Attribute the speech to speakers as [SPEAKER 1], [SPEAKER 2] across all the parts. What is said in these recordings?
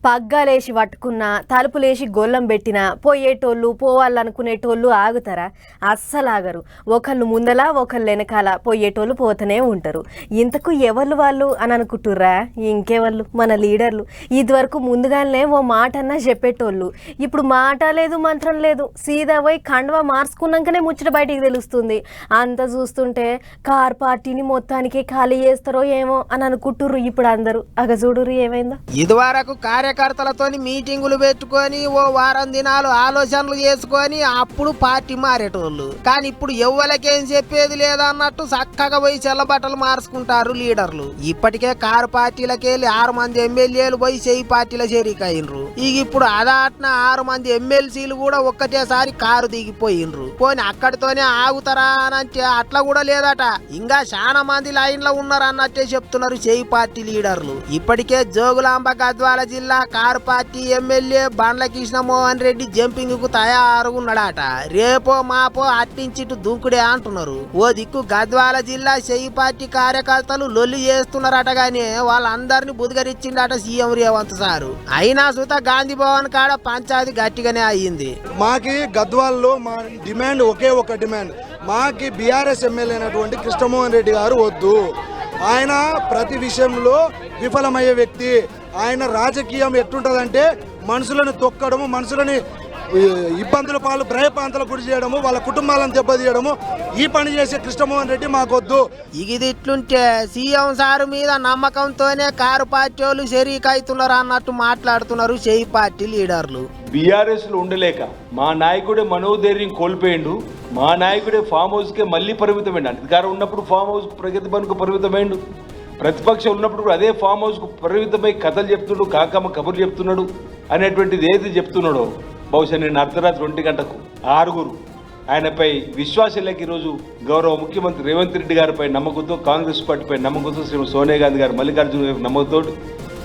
[SPEAKER 1] పగ్గాలేసి పట్టుకున్నా తలుపులేసి గొల్లం పెట్టినా పోయేటోళ్ళు పోవాలనుకునేటోళ్ళు ఆగుతారా? అస్సలు ఆగరు. ఒకళ్ళు ముందల ఒకళ్ళు వెనకాల పోయేటోళ్ళు పోతూనే ఉంటారు. ఇంతకు ఎవరు వాళ్ళు అని అనుకుంటుర్రా? ఇంకెవళ్ళు మన లీడర్లు. ఇదివరకు ముందుగానే ఓ మాట అన్నా చెప్పేటోళ్ళు. ఇప్పుడు మాట లేదు మంత్రం లేదు, సీదా పోయి కండువా మార్చుకున్నాకనే ముచ్చట బయటికి తెలుస్తుంది. అంత చూస్తుంటే కార్ పార్టీని మొత్తానికి ఖాళీ చేస్తారో ఏమో అని అనుకుంటుర్రు ఇప్పుడు అందరూ. అగ చూడుర్రు ఏమైందో.
[SPEAKER 2] ఇదివరకు కార్యకర్తలతో మీటింగులు పెట్టుకొని ఓ వారం దినాలు ఆలోచనలు చేసుకొని అప్పుడు పార్టీ మారేటోళ్ళు. కానీ ఇప్పుడు ఎవ్వలకేం చెప్పేది లేదన్నట్టు చక్కగా పోయి చెల్లబట్టలు మార్చుకుంటారు లీడర్లు. ఇప్పటికే కారు పార్టీలకెళ్ళి 6 మంది ఎమ్మెల్యేలు పోయి చెయ్యి పార్టీల చేరికైనరు. ఇప్పుడు అదాట్న 6 మంది ఎమ్మెల్సీలు కూడా ఒక్కటేసారి కారు దిగిపోయినరు. పోనీ అక్కడితోనే ఆగుతారా అనంటే అట్లా కూడా లేదట. ఇంకా చాలా మంది లైన్ లో ఉన్నారు అన్నట్టే చెప్తున్నారు చెయ్యి పార్టీ లీడర్లు. ఇప్పటికే జోగులాంబ గద్వాల జిల్లా కారు పార్టీ ఎమ్మెల్యే బండ్ల కృష్ణమోహన్ రెడ్డి జంపింగ్ కు తయారుగున్నాడట. రేపో మాపో అట్టించిట్టు దూకుడే అంటున్నారు. ఓ దిక్కు గద్వాల జిల్లా చెయ్యి పార్టీ కార్యకర్తలు లొల్లి చేస్తున్నారట గానీ వాళ్ళందరినీ బుదగరిచ్చిండట సీఎం రేవంత్ సారు. అయినా సుత గాంధీ భవన్ కాడ పంచాయతీ గట్టిగానే అయ్యింది.
[SPEAKER 3] మాకి గద్వాల్లో మా డిమాండ్ ఒకే ఒక డిమాండ్, మాకి బీఆర్ఎస్ ఎమ్మెల్యే అయినటువంటి కృష్ణమోహన్ రెడ్డి గారు వద్దు. ఆయన ప్రతి విషయంలో విఫలమయ్యే వ్యక్తి. ఆయన రాజకీయం ఎట్టుంటదంటే మనుషులను తొక్కడము, మనుషులని ఇబ్బందుల పాలు భయప్రాంతాలకు గురి చేయడము, వాళ్ళ కుటుంబాలను దెబ్బతీయడము, ఈ పని చేసే కృష్ణమోహన్ రెడ్డి మాకొద్దు.
[SPEAKER 2] ఇది ఇట్లుంటే సీఎం సారు మీద నమ్మకంతోనే కారు పార్టీ వాళ్ళు షరీకైతున్నారు అన్నట్టు మాట్లాడుతున్నారు చెయ్యి పార్టీ లీడర్లు.
[SPEAKER 4] బీఆర్ఎస్ లో ఉండలేక మా నాయకుడే మనోధైర్యం కోల్పోయిండు. మా నాయకుడే ఫామ్ హౌస్ కే మళ్ళీ పరిమితమైండు. అధికారం ఉన్నప్పుడు ఫామ్ హౌస్ ప్రగతి పనుకు పరిమితమైండు, ప్రతిపక్షం ఉన్నప్పుడు అదే ఫామ్ హౌస్ కు పరిమితమై కథలు చెప్తున్నాడు, కాకమ్మ కబుర్లు చెప్తున్నాడు అనేటువంటిది ఏది చెప్తున్నాడో బహుశా నేను అర్ధరాత్రి 1 గంటకు 6 ఆయనపై విశ్వాసం లేక ఈరోజు గౌరవ ముఖ్యమంత్రి రేవంత్ రెడ్డి గారిపై నమ్మకంతో, కాంగ్రెస్ పార్టీపై నమ్మకంతో, శ్రీమతి సోనియా గాంధీ గారు మల్లికార్జున గారి నమ్మకంతో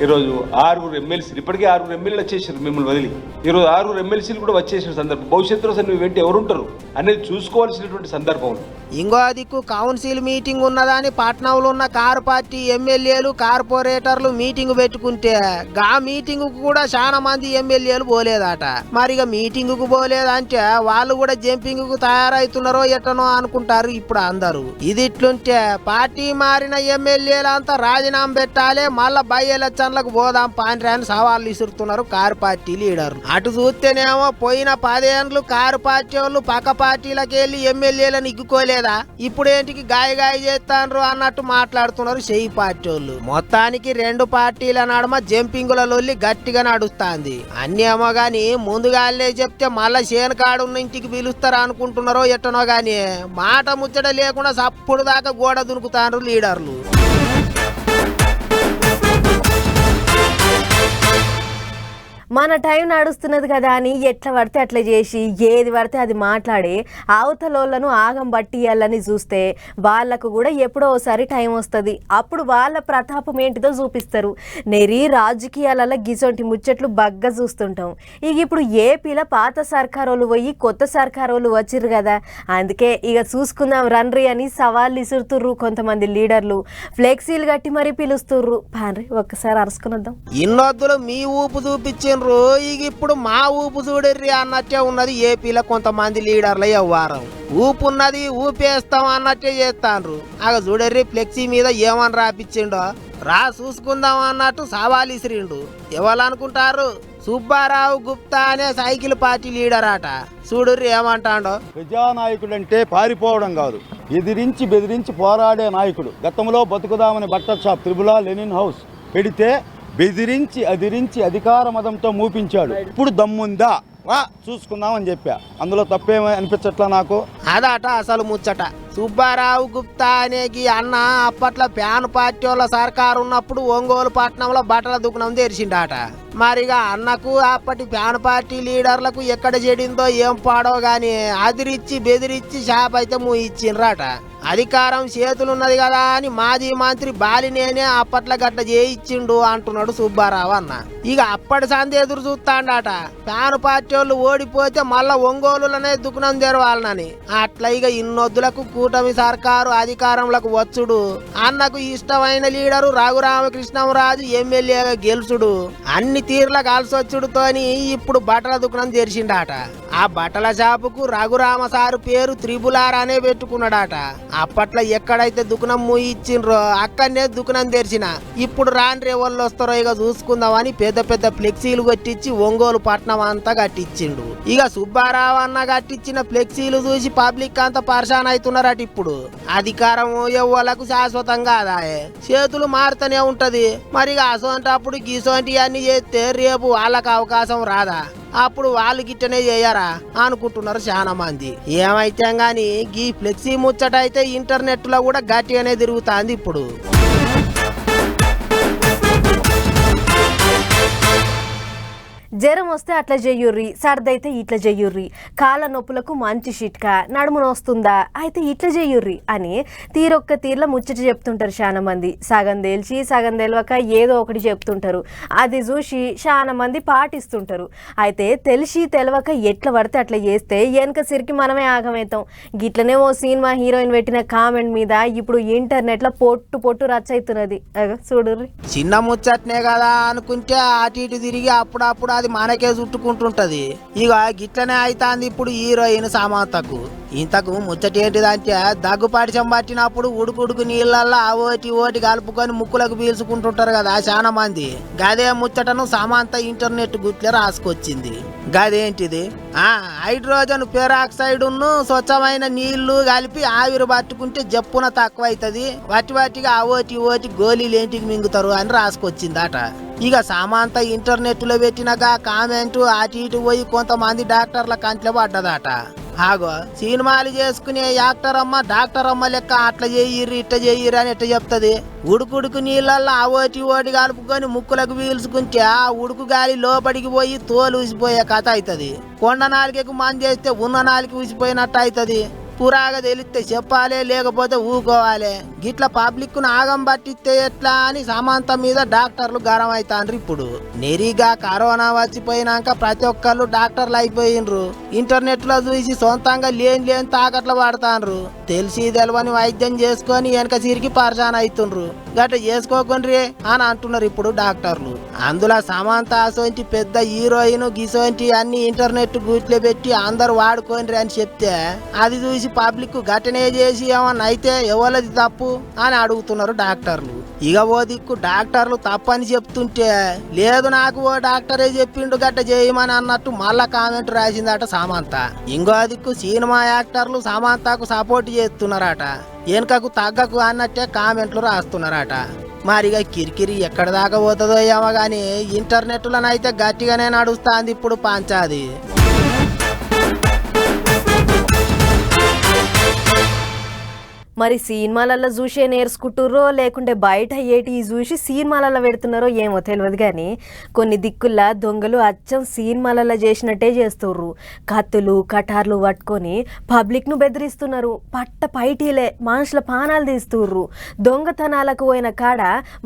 [SPEAKER 4] ఈరోజు 6 ఎమ్మెల్సీలు, ఇప్పటికే 6 ఎమ్మెల్యేలు వచ్చేసారు మిమ్మల్ని వదిలి. ఈరోజు 6 ఎమ్మెల్సీలు కూడా వచ్చేసిన సందర్భం. భవిష్యత్తులో అసలు నువ్వు వెంట ఎవరుంటారు అనేది చూసుకోవాల్సినటువంటి సందర్భం.
[SPEAKER 2] ఇంకో దిక్కు కౌన్సిల్ మీటింగ్ ఉన్నదని పట్నంలో ఉన్న కారు పార్టీ ఎమ్మెల్యేలు కార్పొరేటర్లు మీటింగ్ పెట్టుకుంటే గా మీటింగ్ కూడా చాలా మంది ఎమ్మెల్యేలు పోలేదట. మరిగా మీటింగ్ కు పోలేదంటే వాళ్ళు కూడా జంపింగ్ కు తయారైతున్నారో ఎట్టనో అనుకుంటారు ఇప్పుడు అందరూ. ఇది ఇట్లుంటే పార్టీ మారిన ఎమ్మెల్యేలంతా రాజీనామా పెట్టాలి, మళ్ళా బై ఎలక్షన్లకు పోదాం పాండ్రి అని సవాళ్ళు విసురుతున్నారు కారు పార్టీ లీడర్లు. అటు చూస్తేనేమో పోయిన 10 ఏళ్ళు కారు పార్టీ వాళ్ళు పక్క పార్టీలకు వెళ్ళి ఎమ్మెల్యేలను ఇగ్గుకోలేదు, ఇప్పుడేంటికి గాయ చేస్తాండ్రు అన్నట్టు మాట్లాడుతున్నారు చెయ్యి పార్టీ వాళ్ళు. మొత్తానికి 2 పార్టీల నడుమ జంపింగుల లొల్లి గట్టిగా నడుస్తాంది. అన్నేమో గాని ముందుగానే చెప్తే మళ్ళా చేనుకాడున్న ఇంటికి పిలుస్తారా అనుకుంటున్నారో ఎట్టనో గాని మాట ముచ్చట లేకుండా సప్పుడు దాకా గోడ దునుకుతాండ్రు లీడర్లు.
[SPEAKER 1] మన టైం నడుస్తున్నది కదా అని ఎట్లా పడితే అట్లా చేసి ఏది పడితే అది మాట్లాడి అవతలోళ్ళను ఆగం పట్టియాలని చూస్తే వాళ్ళకు కూడా ఎప్పుడో ఒకసారి టైం వస్తుంది. అప్పుడు వాళ్ళ ప్రతాపం ఏంటిదో చూపిస్తారు. నెరి రాజకీయాలలో గిసొంటి ముచ్చట్లు బగ్గా చూస్తుంటాం. ఇక ఇప్పుడు ఏపీలో పాత సర్కారోళ్ళు పోయి కొత్త సర్కారోళ్ళు వచ్చిర్రు కదా, అందుకే ఇక చూసుకుందాం రండ్రి అని సవాళ్ళు ఇసురుతుర్రు కొంతమంది లీడర్లు. ఫ్లెక్సీలు కట్టి మరీ పిలుస్తుర్రు. పాన్రి ఒక్కసారి అరుసుకుని వద్దాం.
[SPEAKER 2] ఇన్నొద్దులు మీ ఊపు చూపించిండ్రు, ఇక ఇప్పుడు మా ఊపు చూడర్రి అన్నట్టే ఉన్నది ఏపీలో కొంతమంది లీడర్ల వ్యవహారం. ఊపు ఉన్నది ఊపేస్తాం అన్నట్టే చేస్తాండ్రు. అగ చూడర్రి ఫ్లెక్సీ మీద ఏమని రాపిచ్చిండో, రా చూసుకుందాం అన్నట్టు సవాల్ ఇసిరిండు. ఎవరనుకుంటారు? సుబ్బారావు గుప్తా అనే సైకిల్ పార్టీ లీడర్ అట. చూడుర్రి ఏమంటాడో.
[SPEAKER 5] ప్రజానాయకుడు అంటే పారిపోవడం కాదు, ఎదిరించి బెదిరించి పోరాడే నాయకుడు. గతంలో బతుకుదామని బట్టల షాప్ త్రిబులా లెనిన్ హౌస్ పెడితే బెదిరించి అదిరించి అధికార మదంతో మూపించాడు. ఇప్పుడు దమ్ముందా రా చూసుకుందామని చెప్పా. అందులో తప్పేమీ అనిపించట్లా నాకు.
[SPEAKER 2] అదట అసలు ముచ్చట. సుబ్బారావు గుప్తా అనేకి అన్న అప్పట్లో ప్యాన్ పార్టీ వాళ్ళ సర్కారు ఉన్నప్పుడు ఒంగోలు పట్టణంలో బట్టల దుకాణం తెరిచిండట. మరిగా అన్నకు అప్పటి ప్యాన్ పార్టీ లీడర్లకు ఎక్కడ చెడిందో ఏం పాడో గాని అదిరిచ్చి బెదిరించి షాప్ అయితే ఇచ్చిండ్రట. అధికారం చేతులున్నది కదా అని మాజీ మంత్రి బాలినేనే అప్పట్లో గట్ల చేయించిండు అంటున్నాడు సుబ్బారావు అన్న. ఇక అప్పటి సంది ఎదురు చూస్తాడట ఫ్యాన్ పార్టీ వాళ్ళు ఓడిపోతే మళ్ళా ఒంగోలులోనే దుకుణం తెరవాలనని. అట్లా ఇక ఇన్నొద్దులకు కూటమి సర్కారు అధికారంలోకి వచ్చుడు, అన్నకు ఇష్టమైన లీడరు రఘురామకృష్ణంరాజు ఎమ్మెల్యేగా గెలుచుడు, అన్ని తీర్ల కలిసొచ్చుడుతోని ఇప్పుడు బట్టల దుకాణం తెరిచిండట. ఆ బట్టల షాపుకు రఘురామ సారు పేరు త్రిబులార్ అనే పెట్టుకున్నాడట. అప్పట్లో ఎక్కడైతే దుకాణం ఇచ్చిండ్రో అక్కడనే దుకాణం తెరిచిన. ఇప్పుడు రాండ్రే వాళ్ళు వస్తారో ఇక చూసుకుందామని పెద్ద పెద్ద ఫ్లెక్సీలు కట్టించి ఒంగోలు పట్నం అంతా కట్టించిండు. ఇక సుబ్బారావు అన్న కట్టించిన ఫ్లెక్సీలు చూసి పబ్లిక్ అంతా పరిశాన్ అవుతున్నారట. ఇప్పుడు అధికారం ఎవ్వలకు శాశ్వతం కాదాయే, చేతులు మారుతూనే ఉంటది. మరి అసోంటప్పుడు గీసోంటి అన్ని చేస్తే రేపు వాళ్ళకు అవకాశం రాదా? అప్పుడు వాళ్ళు గిట్టనే చేయరా అనుకుంటున్నారు చాలా మంది. ఏమైతే గాని గీ ఫ్లెక్సీ ముచ్చట అయితే ఇంటర్నెట్ లో కూడా గట్టిగానే తిరుగుతుంది ఇప్పుడు.
[SPEAKER 1] జ్వరం వస్తే అట్లా చెయ్యుర్రి, సర్దైతే ఇట్లా చెయ్యుర్రి, కాళ్ళ నొప్పులకు మంచి చిట్కా, నడుము నొస్తుందా అయితే ఇట్లా చెయ్యుర్రి అని తీరొక్క తీర్ల ముచ్చట చెప్తుంటారు చాలా మంది. సగం తెలిసి సగం తెలియక ఏదో ఒకటి చెప్తుంటారు. అది చూసి చాలా మంది పాటిస్తుంటారు. అయితే తెలిసి తెలియక ఎట్లా పడితే అట్లా చేస్తే వెనక సిరికి మనమే ఆగమవుతాం. గిట్లనే ఓ సినిమా హీరోయిన్ పెట్టిన కామెంట్ మీద ఇప్పుడు ఇంటర్నెట్లో పొట్టు పొట్టు రచ్చవుతున్నది. చూడుర్రి.
[SPEAKER 2] చిన్న ముచ్చట్నే కదా అనుకుంటే అటు ఇటు తిరిగి అప్పుడప్పుడు అది మనకే చుట్టుకుంటుంటది. ఇక గిట్లనే అవుతుంది ఇప్పుడు హీరోయిన్ సమంతకు. ఇంతకు ముచ్చట ఏంటిదంటే దగ్గుపాటిసం పట్టినప్పుడు ఉడుకుడుకు నీళ్ళల్లో ఓటి ఓటి కలుపుకొని ముక్కులకు పీల్చుకుంటుంటారు కదా చాలా మంది. గదే ముచ్చటను సమంత ఇంటర్నెట్ గుట్లే రాసుకొచ్చింది. గదేంటిది, హైడ్రోజన్ పెరాక్సైడ్ ను స్వచ్ఛమైన నీళ్లు కలిపి ఆవిరి పట్టుకుంటే జప్పున తక్కువ అవుతుంది, వాటిగా ఓటి ఓటి గోళీలేంటికి మింగుతారు అని రాసుకొచ్చిందట. ఇక సమంత ఇంటర్నెట్ లో పెట్టినగా కామెంట్ అటు ఇటు పోయి కొంతమంది డాక్టర్ల కంట్లో పడ్డదట. ఆగో సినిమాలు చేసుకునే యాక్టర్ అమ్మ డాక్టర్ అమ్మ లెక్క అట్లా చేయిర్రి ఇట్లా చేయిర్రి అని ఎట్లా చెప్తుంది? ఉడుకుడుకు నీళ్ళల్లో ఓటి ఓటి కలుపుకొని ముక్కులకు పీల్చుకుంటే ఆ ఉడుకు గాలి లోపలికి పోయి తోలు ఊసిపోయే కథ అవుతుంది. కొండ నాలుకకు మంది చేస్తే ఉన్న నాలుగు ఊసిపోయినట్టు అవుతుంది. పురాగా తెలిస్తే చెప్పాలి, లేకపోతే ఊకోవాలి. గిట్ల పబ్లిక్ ను ఆగం పట్టిస్తే ఎట్లా అని సమంత మీద డాక్టర్లు గరం అవుతాండ్రు. ఇప్పుడు నెరిగా కరోనా వచ్చిపోయినాక ప్రతి ఒక్కళ్ళు డాక్టర్లు అయిపోయినరు. ఇంటర్నెట్ లో చూసి సొంతంగా లేని తాకట్లు పడతాండ్రు. తెలిసి తెలవని వైద్యం చేసుకొని వెనక సిరికి పరిశాన్ అవుతుండ్రు. గట్ట చేసుకోకుండ్రి అని అంటున్నారు ఇప్పుడు డాక్టర్లు. అందులో సమంత అసోంటి పెద్ద హీరోయిన్ గిసోంటి అన్ని ఇంటర్నెట్ గూట్లో పెట్టి అందరు వాడుకోండి అని చెప్తే అది చూసి పబ్లిక్ ఘటనే చేసి ఏమన్నా అయితే ఎవరిది తప్పు అని అడుగుతున్నారు డాక్టర్లు. ఇక ఓ దిక్కు డాక్టర్లు తప్పని చెప్తుంటే లేదు నాకు ఓ డాక్టరే చెప్పిండు గట్ట చేయమని అన్నట్టు మళ్ళా కామెంట్ రాసిందట సమంత. ఇంకో దిక్కు సినిమా యాక్టర్లు సమంతకు సపోర్ట్ చేస్తున్నారట. వెనుకకు తగ్గకు అన్నట్టే కామెంట్లు రాస్తున్నారట. మరిగా కిరికిరి ఎక్కడ దాకా పోతుందో ఏమో గానీ ఇంటర్నెట్లోనైతే గట్టిగానే నడుస్తుంది ఇప్పుడు పంచాది.
[SPEAKER 1] మరి సినిమాలలో చూసే నేర్చుకుంటుర్రో లేకుంటే బయట ఏటి చూసి సినిమాలలో పెడుతున్నారో ఏమో తెలియదు. కానీ కొన్ని దిక్కుల్లా దొంగలు అచ్చం సినిమాలలో చేసినట్టే చేస్తుర్రు. కత్తులు కటార్లు పట్టుకొని పబ్లిక్ను బెదిరిస్తున్నారు. పట్ట పైటీలే మనుషుల పానాలు తీస్తుర్రు. దొంగతనాలకు పోయిన కాడ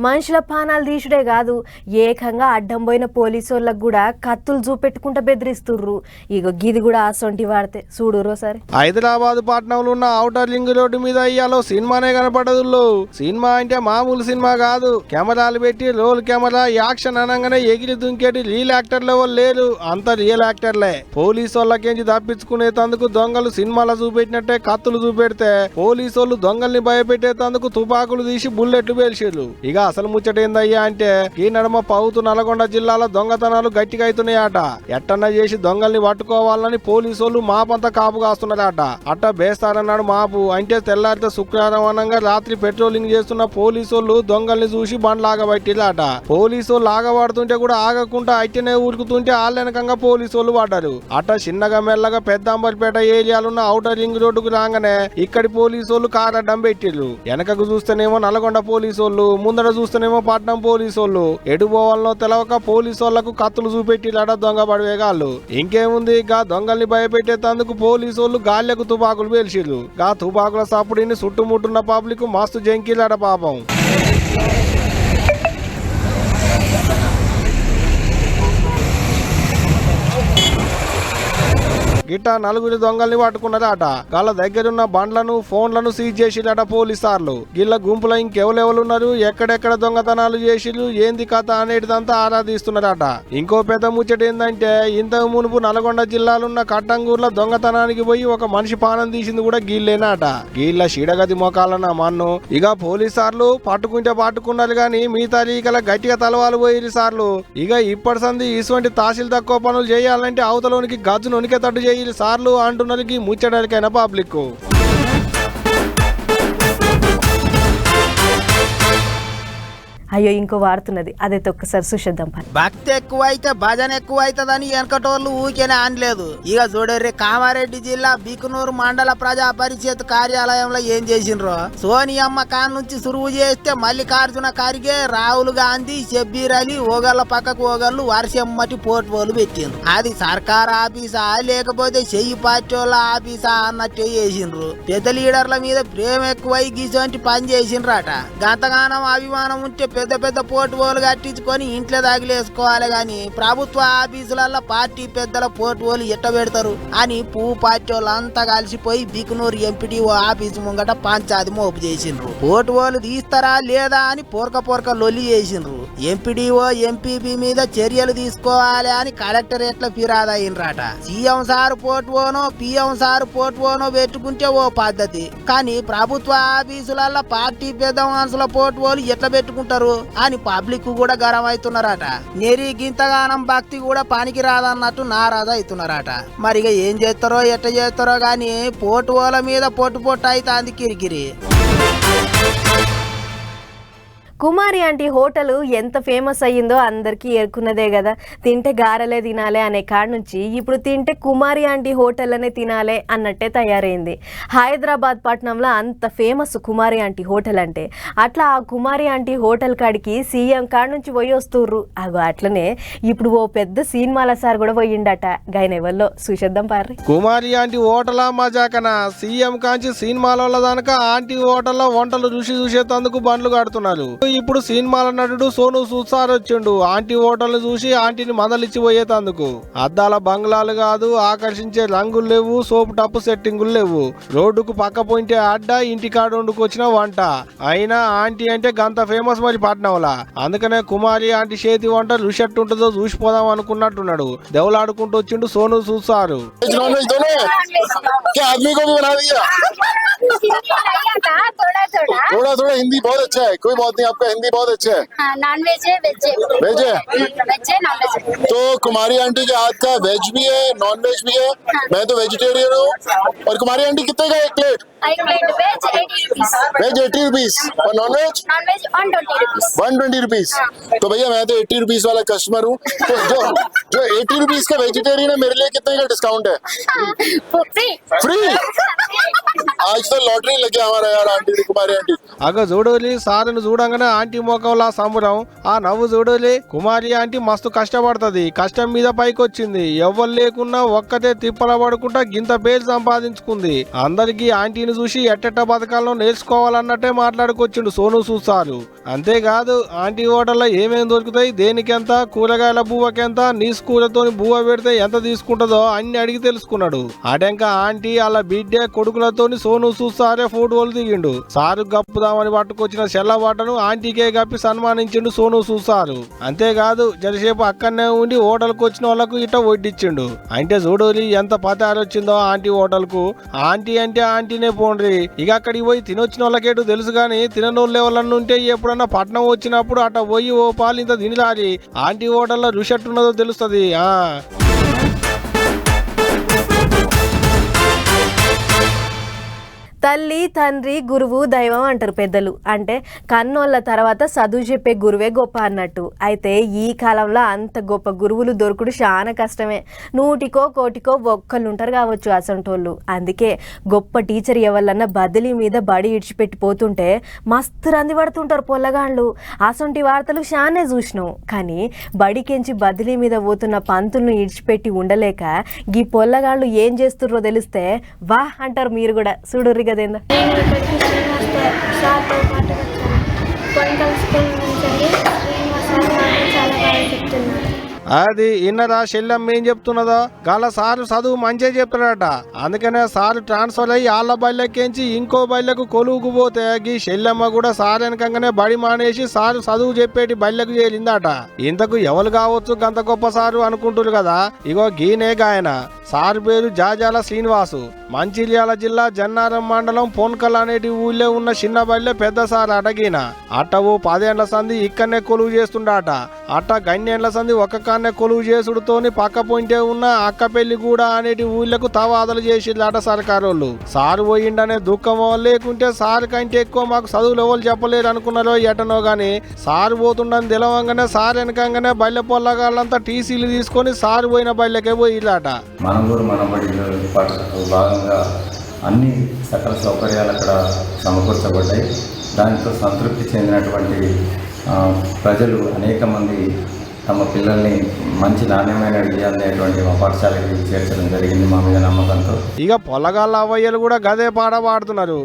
[SPEAKER 1] మనుషుల పానాలు తీసుడే కాదు, ఏకంగా అడ్డం పోయిన పోలీసు వాళ్ళకు కూడా కత్తులు చూపెట్టుకుంటా బెదిరిస్తుర్రు. ఇక గిది కూడా అసొంటి వాడితే చూడురో సరే.
[SPEAKER 6] హైదరాబాద్ పట్టణంలో ఉన్న ఔటర్ లింక్ రోడ్డు మీద సినిమానే కనపడదు. సినిమా అంటే మామూలు సినిమా కాదు. కెమెరాలు పెట్టి రోల్ కెమెరా యాక్షన్ అనగానే ఎగిరి దుంకేటి రియల్ యాక్టర్లు ఎవరు లేరు, అంత రియల్ యాక్టర్లే. పోలీసు వాళ్ళకేంచి తప్పించుకునేందుకు దొంగలు సినిమాలో చూపెట్టినట్టే కత్తులు చూపెడితే పోలీసు వాళ్ళు దొంగల్ని భయపెట్టేందుకు తుపాకులు తీసి బుల్లెట్లు పేల్చిర్రు. ఇక అసలు ముచ్చట ఏందయ్యా అంటే ఈ నడుమ పౌతు నల్గొండ జిల్లాలో దొంగతనాలు గట్టిగా అవుతున్నాయట. ఎట్టన్నా చేసి దొంగల్ని పట్టుకోవాలని పోలీసు వాళ్ళు మాపంతా కాపు కాస్తున్నారట. అట్ట బేస్తారన్నాడు మాపు. అంటే తెల్లారితే శుక్రవారం అనంగా రాత్రి పెట్రోలింగ్ చేస్తున్న పోలీసు వాళ్ళు దొంగల్ని చూసి బండ్లాగబట్టిరాట. పోలీసు వాళ్ళు ఆగబడుతుంటే కూడా ఆగకుండా అట్టనే ఊరుకుతుంటే ఆళ్ళెనకంగా పోలీసు వాళ్ళు పడ్డారు. అట్ట చిన్నగా మెల్లగా పెద్దంబర్పేట ఏరియాలున్న ఔటర్ రింగ్ రోడ్డుకు రాగానే ఇక్కడి పోలీసు వాళ్ళు కారు అడ్డం పెట్టిర్రు. వెనకకు చూస్తేనేమో నల్గొండ పోలీసు వాళ్ళు, ముందర చూస్తేనేమో పట్నం పోలీసు వాళ్ళు. ఎటు పోవాలనో తెలవక పోలీసు వాళ్లకు కత్తులు చూపెట్టిరాట దొంగ పడవేగాళ్ళు. ఇంకేముంది, గా దొంగల్ని భయపెట్టేందుకు పోలీసు వాళ్ళు గాళ్లకు తుపాకులు పేల్చిర్రు. గా తుపాకుల సప్పుడిని చుట్టుముట్టున్న పబ్లిక్ మస్తు జంకిలాడ పాపం. గిట్ట నలుగురి దొంగల్ని పట్టుకున్నారట. వాళ్ళ దగ్గరున్న బండ్లను ఫోన్లను సీజ్ చేసిరట పోలీసార్లు. గిళ్ళ గుంపులో ఇంకెవరెవరున్నారు, ఎక్కడెక్కడ దొంగతనాలు చేసిరు, ఏంది కథ అనేటిదంతా ఆరాధిస్తున్నారట. ఇంకో పెద్ద ముచ్చట ఏందంటే ఇంతకు మునుపు నల్గొండ జిల్లాలున్న కట్టంగూర్ల దొంగతనానికి పోయి ఒక మనిషి పానం తీసింది కూడా గీళ్ళేనాట. గీళ్ళ షిడగది మొకాలన్న మన్ను. ఇక పోలీసార్లు పట్టుకుంటే పట్టుకున్నారు గాని మిగతా లీకల గట్టిగా తలవాలు పోయిరు సార్లు. ఇక ఇప్పటి సంది ఇటువంటి తాసిల్ తక్కువ పనులు చేయాలంటే అవతలోనికి గజ్జు నొనికే తట్టు చేయాలి సార్లు అంటున్నారు ముచ్చడానికైనా పబ్లిక్.
[SPEAKER 1] అయ్యో ఇంకో వాడుతున్నది, అదైతే ఒక్కసారి చూసేద్దాం.
[SPEAKER 2] భక్తి ఎక్కువైతే భజన ఎక్కువ అవుతుందని వెనకటోళ్ళు ఊరికేనే అనలేదు. ఇక చూడర్రి కామారెడ్డి జిల్లా బికునూరు మండల ప్రజా పరిషత్ కార్యాలయంలో ఏం చేసిండ్రో. సోనియమ్మ కాన్ నుంచి సురువు చేస్తే మల్లికార్జున ఖర్గే, రాహుల్ గాంధీ, షబ్బీర్ అలీ ఓగళ్ళ పక్కకు ఓగళ్ళు వర్షమ్మటి పోర్టుపోలు పెట్టిండ్రు. అది సర్కార్ ఆఫీసా లేకపోతే చెయ్యి పార్టీ వాళ్ళ ఆఫీసా అన్నట్టే చేసిండ్రు. పెద్ద లీడర్ల మీద ప్రేమ ఎక్కువై గీసోంటి పని చేసిండ్రట. గంతగానం అభిమానం ఉంటే పెద్ద పెద్ద పోర్టుపోలు కట్టించుకొని ఇంట్లో తగిలేసుకోవాలి గాని ప్రభుత్వ ఆఫీసులలో పార్టీ పెద్దల పోర్టుపోలు ఎట్ట పెడతారు అని పువ్వు పార్టీ వాళ్ళంతా కలిసిపోయి బికునూరు ఎంపీడీఓ ఆఫీసు ముంగట పంచాది మోపు చేసిండ్రు. పోర్టుపోలు తీస్తారా లేదా అని పోరక లొల్లి చేసిండ్రు. ఎంపీడీఓ ఎంపీపీ మీద చర్యలు తీసుకోవాలి అని కలెక్టరేట్ల ఫిర్యాదు అయినరాట. సీఎం సార్ పోర్టుపోనో పిఎం సార్ పోర్టుపోనో పెట్టుకుంటే ఓ పద్ధతి, కానీ ప్రభుత్వ ఆఫీసులలో పార్టీ పెద్ద మనుషుల పోర్టుపోలు ఎట్లా పెట్టుకుంటారు అని పబ్లిక్ కూడా గరం అవుతున్నారట. నెరి గింతగానం భక్తి కూడా పనికి రాదన్నట్టు నారాజు అవుతున్నారట. మరి ఇక ఏం చేస్తారో ఎట్ట చేస్తారో గాని పోటువోల మీద పొట్టు అవుతాంది కిరికిరి.
[SPEAKER 1] కుమారి ఆంటీ హోటల్ ఎంత ఫేమస్ అయ్యిందో అందరికీ ఎరుకున్నదే కదా. తింటే గారెలే తినాలే అనే కాడ నుంచి ఇప్పుడు తింటే కుమారి ఆంటీ హోటల్ అనే తినాలే అన్నట్టే తయారైంది. హైదరాబాద్ పట్టణంలో అంత ఫేమస్ కుమారి ఆంటీ హోటల్ అంటే అట్లా ఆ కుమారి ఆంటీ హోటల్ కాడికి సీఎం కాడ నుంచి పోయి వస్తుర్రు. అగో అట్లనే ఇప్పుడు ఓ పెద్ద సినిమాల సార్ కూడా పోయిండట. గైనెవల్లో చూసేద్దాం పార్రి.
[SPEAKER 6] కుమారి ఆంటీ హోటలా మజాకన సీఎం కాంచి సినిమాల దానిక ఆంటీ హోటల్లో వంటలు రుచి చూసేందుకు బండ్లు కడుతున్నారు. ఇప్పుడు సినిమాల నటుడు సోను సూద్ సార్ వచ్చిండు ఆంటీ హోటల్ చూసి ఆంటీని మందలిచ్చి పోయేతందుకు. అద్దాల బంగ్లాలు కాదు, ఆకర్షించే రంగులు లేవు, సోపు టప్పు సెట్టింగులు లేవు, రోడ్డుకు పక్క పోయింటే అడ్డ, ఇంటి కాడ వండుకొచ్చిన వంట. అయినా ఆంటీ అంటే గంత ఫేమస్ మరి పట్నంలా. అందుకనే కుమారి ఆంటీ చేతి వంట రుచి ఎట్టుంటుందో చూసిపోదాం అనుకున్నట్టున్నాడు. దెవలాడుకుంటూ వచ్చిండు సోను సూద్ సారు.
[SPEAKER 7] थोड़ा थोड़ा हिंदी बहुत अच्छा है, कोई बात नहीं, आपका हिंदी बहुत अच्छा है.
[SPEAKER 8] नॉन वेज है, वेज है,
[SPEAKER 7] वेज है,
[SPEAKER 8] वेज है, नॉन वेज है.
[SPEAKER 7] तो कुमारी आंटी के हाथ का वेज भी है, नॉन वेज भी है. मैं तो वेजिटेरियन हूँ. और कुमारी आंटी कितने का एक प्लेट?
[SPEAKER 8] एक plate veg 80 rupees,
[SPEAKER 7] veg 80 rupees और नॉन वेज
[SPEAKER 8] 120 रुपीस.
[SPEAKER 7] 120 रुपीस. तो भैया मैं तो 80 रुपीस वाला कस्टमर हूँ. तो जो 80 रुपीस का वेजिटेरियन है मेरे लिए कितने का डिस्काउंट है? फ्री. आज तो लॉटरी लग गया हमारा यार आंटी कुमारी आंटी.
[SPEAKER 6] అగ చూడలి సారును చూడంగానే ఆంటీ మోకంలా సంబరం, ఆ నవ్వు చూడలి. కుమారి ఆంటీ మస్తు కష్టపడుతుంది, కష్టం మీద పైకొచ్చింది. ఎవ్వరు లేకున్నా ఒక్కతే తిప్పల పడుకుంటా గింత పేరు సంపాదించుకుంది. అందరికి ఆంటీని చూసి ఎట్టెట్ట బతకాలను నేర్చుకోవాలన్నట్టే మాట్లాడుకొచ్చిండు సోను సూద్ సారు. అంతేకాదు ఆంటీ హోటల్లో ఏమేమి దొరుకుతాయి, దేనికెంత, కూరగాయల బువ్వకెంత, నీసు కూరతోని బువ్వ పెడితే ఎంత తీసుకుంటుందో అన్ని అడిగి తెలుసుకున్నాడు. అటెంక ఆంటీ అలా బిడ్డే కొడుకులతోని సోను సూద్ సారే ఫోటోలు దిగిండు. సారు గప్పుదామని పట్టుకొచ్చిన చెల్లబాటను ఆంటీకే గప్పి సన్మానించిండు సోను సూద్ సారు. అంతేకాదు జరసేపు అక్కడనే ఉండి హోటల్కి వచ్చిన వాళ్ళకు ఇట్ట వడ్డిచ్చిండు. అంటే చూడోలి ఎంత పతారు వచ్చిందో ఆంటీ హోటల్ కు. ఆంటీ అంటే ఆంటీనే పోండ్రి. ఇక అక్కడికి పోయి తినొచ్చిన వాళ్ళకేటు తెలుసు గాని తిననోళ్ళు ఎవరన్నా ఉంటే ఎప్పుడన్నా పట్నం వచ్చినప్పుడు అట్ట పోయి ఓ పాలు ఇంత తినిలారి ఆంటీ హోటల్లో రుషెట్టున్నదో తెలుస్తుంది.
[SPEAKER 1] తల్లి తండ్రి గురువు దైవం అంటారు పెద్దలు. అంటే కన్నోళ్ళ తర్వాత చదువు చెప్పే గురువే గొప్ప అన్నట్టు. అయితే ఈ కాలంలో అంత గొప్ప గురువులు దొరుకుడు చాలా కష్టమే. 100కో 1కోటికో ఒక్కళ్ళు ఉంటారు కావచ్చు అసంటోళ్ళు. అందుకే గొప్ప టీచర్ ఎవరన్నా బదిలీ మీద బడి ఇడిచిపెట్టి పోతుంటే మస్తు రంది పడుతుంటారు పొల్లగాళ్ళు. అసంటి వార్తలు చానే చూసినాం. కానీ బడికెంచి బదిలీ మీద పోతున్న పంతులను ఇడిచిపెట్టి ఉండలేక గీ పొల్లగాళ్ళు ఏం చేస్తుర్రో తెలిస్తే వా అంటారు మీరు కూడా. చూడుర్రి కదేందా.
[SPEAKER 9] సార్తో పాటు వచ్చాను. పొలిటికల్ స్కూల్ నుంచి శ్రీనివాస్ సార్ మాకు చాలా బాగా చెప్తున్నారు.
[SPEAKER 6] అది ఇన్నరా చెల్లెమ్మ ఏం చెప్తున్నదో గాల సారు చదువు మంచిగా చెప్తాడట. అందుకనే సారు ట్రాన్స్ఫర్ అయ్యి వాళ్ళ బళ్ళెక్కించి ఇంకో బళ్ళకు కొలువుకు పోతే గీ చెల్లెమ్మ కూడా సార్ వెనకంగానే బడి మానేసి సారు చదువు చెప్పేటి బళ్ళకు చేరిందట. ఇంతకు ఎవరు కావచ్చు గంత గొప్ప సారు అనుకుంటారు కదా. ఇగో గీనే గాయన సారు పేరు జాజాల శ్రీనివాసు. మంచిర్యాల జిల్లా జన్నారం మండలం పొన్కల్ అనేటి ఊళ్ళో ఉన్న చిన్న బళ్ళె పెద్ద సార్ అటగిన అట్ట ఓ 10 ఏళ్ల సంది ఇక్కడనే కొలువు చేస్తుండట. అట్ట గన్నేళ్ల సంది ఒక్క కాన్నే కొలువు చేసుడుతోని పక్క పొంటే ఉన్న అక్కపెల్లి కూడా అనేటి ఊళ్ళకు తవాదలు చేసిర్లట సర్కారోళ్ళు. సారు పోయిండనే దుఃఖమో లేకుంటే సారు కంటే ఎక్కువ మాకు చదువులు ఎవరు చెప్పలేరు అనుకున్నారో ఎటనో గాని సారు పోతుండని తెలవంగానే సారు వెనకంగానే బళ్ళె పొల్లగాళ్ళంతా టీసీలు తీసుకొని సారు పోయిన బళ్ళకే పోయిర్లట.
[SPEAKER 10] మనగూరు మనబడి పాఠశాలలో భాగంగా అన్ని సకల సౌకర్యాలు అక్కడ సమకూర్చబడ్డాయి. దాంతో సంతృప్తి చెందినటువంటి ప్రజలు అనేక మంది తమ పిల్లల్ని మంచి నాణ్యమైన విద్యాలనేటువంటి మా పాఠశాలకి చేర్చడం జరిగింది మా మీద నమ్మకంతో.
[SPEAKER 6] ఇక పొల్లగాళ్ళ అవ్వయ్యలు కూడా గదే పాట పాడుతున్నారు.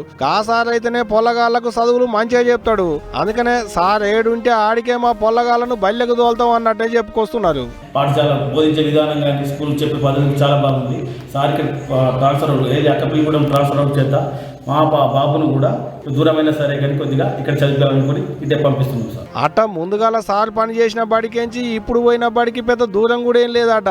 [SPEAKER 6] సార్ అయితేనే పొల్లగాళ్లకు చదువులు మంచిగా చెప్తాడు. అందుకనే సార్ ఏడుంటే ఆడికే మా పొల్లగాళ్ళను బల్లెకు తోలుతాం అన్నట్టే చెప్పుకొస్తున్నారు.
[SPEAKER 11] పాఠశాల బోధించే విధానం కానీ స్కూల్ చెప్పే పద్ధతి చాలా బాగుంది. సార్కి ట్రాన్స్ఫర్ ఏది అక్కపిల్లిగూడెం ట్రాన్స్ఫర్ అవుట్ చేత మా బాబును కూడా దూరమైనా సరే కానీ కొద్దిగా ఇక్కడ చదివాలనుకుని ఇదే పంపిస్తున్నాం సార్.
[SPEAKER 6] అట్ట ముందుగాల సార్ పని చేసిన బడికేంచి ఇప్పుడు పోయిన బడికి పెద్ద దూరం కూడా ఏం లేదట.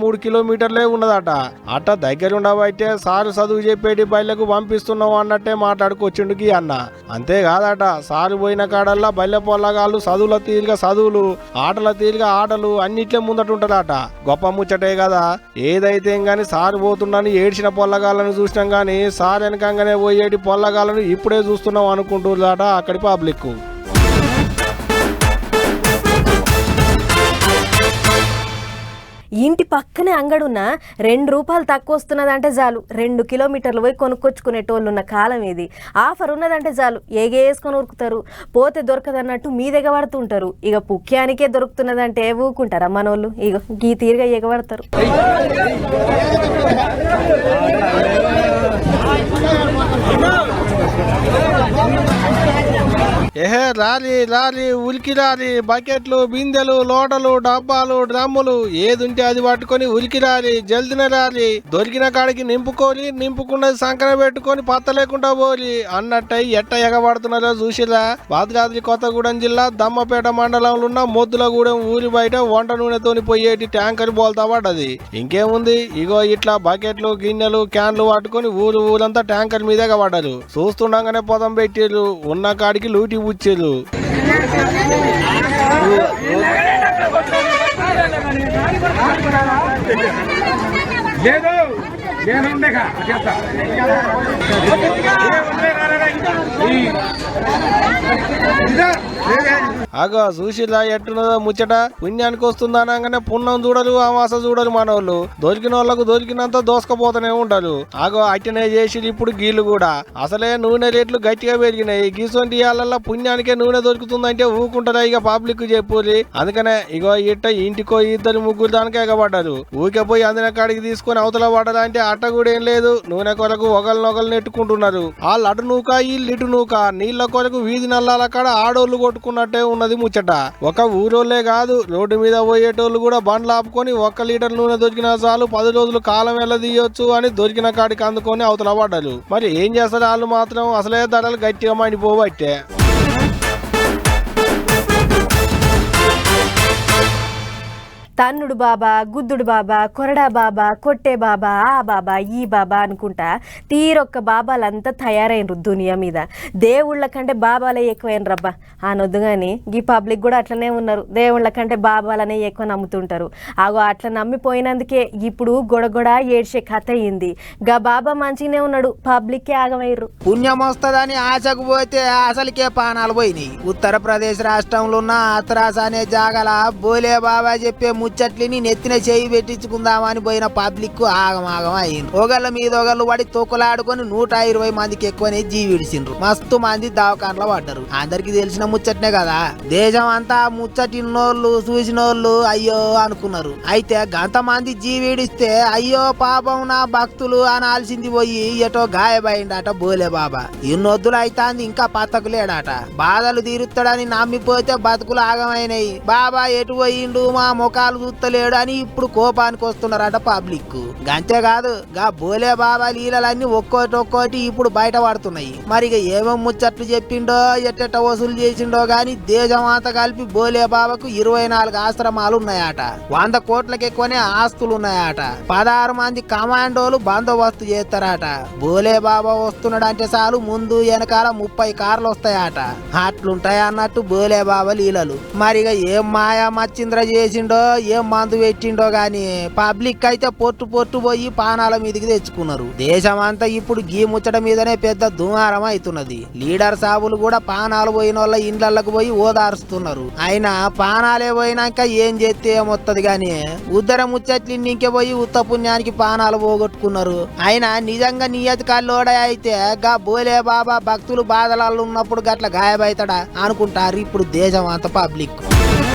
[SPEAKER 6] 3 కిలోమీటర్లే ఉన్నదట. అట్ట దగ్గర ఉండబట్టే సారు చదువు చెప్పేటి బయలకు పంపిస్తున్నాం అన్నట్టే మాట్లాడుకొచ్చిండుకి అన్న. అంతేకాదట సారు పోయిన కాడల్లా బల్లె పొల్లగాళ్ళు చదువుల తీరుగా చదువులు ఆటల తీరుగా ఆటలు అన్నిట్లే ముందటుంటారట. గొప్ప ముచ్చటే కదా. ఏదైతే గాని సారు పోతుండని ఏడ్చిన పొల్లగాళ్ళను చూసినాం గాని సార్ వెనకంగానే పోయేటి పొల్లగాళ్ళను ఇప్పుడే చూస్తున్నాం అనుకుంటున్నారట అక్కడి పబ్లిక్.
[SPEAKER 1] ఇంటి పక్కనే అంగడున్న 2 రూపాయలు తక్కువ వస్తున్నదంటే చాలు 2 కిలోమీటర్లు పోయి కొనుక్కొచ్చుకునేటోళ్ళు ఉన్న కాలం ఇది. ఆఫర్ ఉన్నదంటే చాలు ఏగేసుకొని ఉరుకుతారు. పోతే దొరకదన్నట్టు మీద ఎగబడుతుంటారు. ఇక పుక్యానికే దొరుకుతున్నదంటే ఊకుంటారా మనోళ్ళు. ఇక గీ తీరుగా ఎగబడతారు.
[SPEAKER 6] ఏహే రాలి రాలి ఉరికి రాలి బకెట్లు బిందెలు లోటలు డబ్బాలు డ్రమ్ములు ఏదుంటే అది పట్టుకొని ఉరికి రాలి జల్దిన రాలి దొరికిన కాడికి నింపుకొని నింపుకున్నది సంకన పెట్టుకొని పత్త లేకుండా పోలి అన్నట్టయి ఎట్ట ఎగబడుతున్నారో చూసిరా. భద్రాద్రి కొత్తగూడెం జిల్లా దమ్మపేట మండలంలో ఉన్న మొద్దులగూడెం ఊరి బయట వంట నూనెతోని పోయేటి ట్యాంకర్ బోల్తా పడ్డది. ఇంకేముంది ఇగో ఇట్లా బకెట్లు గిన్నెలు క్యాన్లు పట్టుకొని ఊరంతా ట్యాంకర్ మీద ఎగబడ్డారు. చూస్తుండగానే పొదం పెట్టిర్రు. ఉన్న కాడికి లూటి ఉచ్చేరు. అగో చూసిలా ఎట్టున్నదో ముచ్చట. పుణ్యానికి వస్తుంది అనగానే పుణ్యం చూడరు అమాస చూడరు మనోళ్ళు. దొరికిన వాళ్ళకు దొరికినంత దోసుకపోతూనే ఉంటారు. అగో అట్టనే చేసి ఇప్పుడు గీళ్ళు కూడా అసలే నూనె రేట్లు గట్టిగా పెరిగినాయి. గీసొంటి వాళ్ళ పుణ్యానికే నూనె దొరుకుతుందంటే ఊకుంటారా ఇక పబ్లిక్ చెప్పుర్రి. అందుకనే ఇగో ఇట్ట ఇంటికో 2-3 దానికి ఎగబడ్డారు. ఊకే పోయి అందిన కాడికి తీసుకొని అవతల పడ్డారంటే అట్ట కూడా ఏం లేదు. నూనె కొరకు ఒకరినొకరు నెట్టుకుంటున్నారు. వాళ్ళు అటు నూక వీళ్ళు ఇటు నూక. నీళ్ల కొరకు వీధి నల్లాల కాడ ఆడోళ్లు కొట్టుకున్నట్టే ఉన్నది ముచ్చట. ఒక ఊరోళ్లే కాదు రోడ్డు మీద పోయేటోళ్ళు కూడా బండ్లు ఆపుకొని 1 లీటర్ నూనె దొరికినా చాలు 10 రోజులు కాలం వెళ్ళదీయొచ్చు అని దొరికిన కాడికి అందుకొని అవతల పడ్డారు. మరి ఏం చేస్తారు వాళ్ళు మాత్రం. అసలే ధరలు గట్టిగా మండిపోబట్టే.
[SPEAKER 1] తన్నుడు బాబా, గుద్దుడు బాబా, కొరడా బాబా, కొట్టే బాబా, ఆ బాబా, ఈ బాబా అనుకుంటా తీరొక్క బాబాలంతా తయారైనరు దునియా మీద. దేవుళ్ళ కంటే బాబాలే ఎక్కువైన రబ్బా అనొద్దు కానీ ఈ పబ్లిక్ కూడా అట్లనే ఉన్నారు. దేవుళ్ళ కంటే బాబాలనే ఎక్కువ నమ్ముతుంటారు. అగో అట్లా నమ్మిపోయినందుకే ఇప్పుడు గొడగొడ ఏడ్చే కథ అయింది. గా బాబా మంచిగానే ఉన్నాడు, పబ్లిక్కే ఆగమైర్రు.
[SPEAKER 2] పుణ్యం వస్తుందని ఆశకు పోతే అసలుకే పానాలు పోయినాయి. ఉత్తరప్రదేశ్ రాష్ట్రంలో ఉన్న అత్రాస్ అనే జాగల బోలే బాబా చెప్పే ముచ్చట్లిని నెత్తిన చేయి పెట్టించుకుందామని పోయిన పబ్లిక్ ఆగమాగం అయింది. ఒకళ్ళ మీద ఒకళ్ళు పడి తొక్కులాడుకొని 120 మందికి ఎక్కువనే జీవిడిసిండ్రు. మస్తు మంది దవాఖానలో పడ్డారు. అందరికి తెలిసిన ముచ్చట్నే కదా. దేశం అంతా ముచ్చటిన్నోళ్ళు చూసినోళ్ళు అయ్యో అనుకున్నారు. అయితే గంత మంది జీవిడిస్తే అయ్యో పాపం నా భక్తులు అనాల్సింది పోయి ఎటో గాయబైండట బోలే బాబా. ఇన్నొద్దులు అయితాంది ఇంకా పత్తకు లేడట. బాధలు తీరుస్తాడని నమ్మిపోతే బతుకులు ఆగమైనాయి. బాబా ఎటు పోయిండు మా ముఖాలు చూస్తలేడు అని ఇప్పుడు కోపానికి వస్తున్నారట పబ్లిక్. అంతేకాదు గా బోలే బాబా లీలలన్నీ ఒక్కోటి ఇప్పుడు బయట పడుతున్నాయి. మరి ఇక ఏమేం ముచ్చట్లు చెప్పిండో ఎట్టెట్ట వసూలు చేసిండో గాని దేశం అంతా కలిపి బోలే బాబాకు 24 ఆశ్రమాలు ఉన్నాయట. 100 కోట్లకి ఎక్కువనే ఆస్తులు ఉన్నాయట. 16 మంది కమాండోలు బందోబస్తు చేస్తారట. బోలే బాబా వస్తున్నాడు అంటే చాలు ముందు వెనకాల 30 కార్లు వస్తాయట. అట్లుంటాయి అన్నట్టు బోలే బాబా లీలలు. మరిగా ఏం మాయా మచ్చింద్ర చేసిండో ఏం మందు పెట్టిండో గాని పబ్లిక్ అయితే పొట్టు పోయి పానాల మీదకి తెచ్చుకున్నారు. దేశం అంతా ఇప్పుడు గీ ముచ్చట మీదనే పెద్ద దుమారం అవుతున్నది. లీడర్ సాబులు కూడా పానాలు పోయిన వాళ్ళ ఇండ్లకు పోయి ఓదారుస్తున్నారు. అయినా పానాలే పోయినాక ఏం చేస్తే ఏమొత్తది గాని ఉద్దర ముచ్చట్లు ఇంకే పోయి ఉత్త పుణ్యానికి పానాలు పోగొట్టుకున్నారు. అయినా నిజంగా నియతి కల్లోడే అయితే గా బోలే బాబా భక్తులు బాధలలో ఉన్నప్పుడు గట్ల గాయబైతాడా అనుకుంటారు ఇప్పుడు దేశం అంతా పబ్లిక్.